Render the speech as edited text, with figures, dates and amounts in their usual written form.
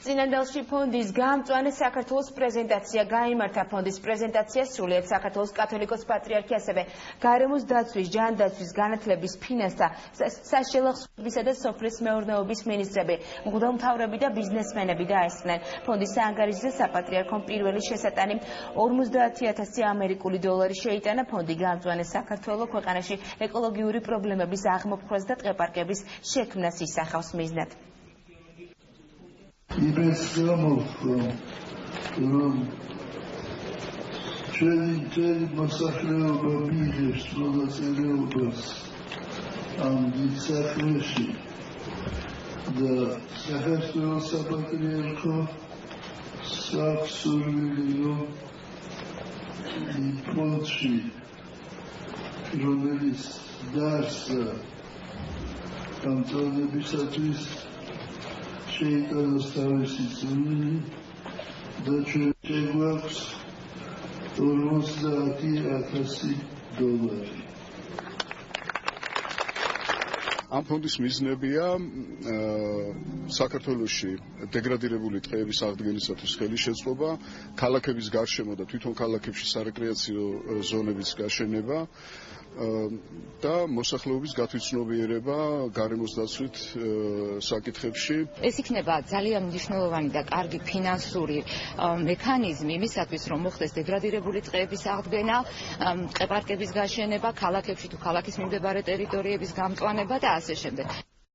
წინანდალში ფონდის გამწვანე საქართველოს პრეზენტაცია გაიმართა. ფონდის პრეზენტაცია სრულიად საქართველოს კათოლიკოს პატრიარქი, ასევე გარემოს დაცვის, ჯანდაცვის, განათლების, ფინანსთა, საშელახსოვრებისა და სოფლის მეურნეობის მინისტრები, მღვდელმთავრები და ბიზნესმენები დაესწრნენ. ფონდის საანგარიშზე საპატრიარქომ პირველი შესატანი 50,000 ამერიკული დოლარი შეიტანა. ფონდი გამწვანე საქართველოს ქვეყანაში ეკოლოგიური პრობლემების აღმოფხვას და ტყეპარკების შექმნას ისახავს მიზნად. Immense sum ჩვენი მოსახლეობა მიიღებს მონაწილეობას ამ დიდ საქმეში და საქართველოს საპატრიარქო საქსურვილიო ფონდში რომელიც დაარსდა გამწვანებისათვის შეიტანოს თავისი წვლილი და შეგვაქვს 50,000 დოლარი. ამ ფონდის მიზნებია საქართველოში დეგრადირებული ტყეების აღდგენისათვის ხელი შეწყობა, ქალაქების გარშემო და თვითონ ქალაქებში სარეკრეაციო ზონების გაშენება და მოსახლეობის გათვითცნობიერება გარემოს დაცვით საკითხებში. ეს იქნება ძალიან მნიშვნელოვანი და კარგი ფინანსური მექანიზმი იმისათვის, რომ მოხდეს დეგრადირებული ტყეების აღდგენა, ტყეპარკების გაშენება, ქალაქებში თუ ქალაქის მიმდებარე ტერიტორიების გამწვანება და ასე შემდეგ.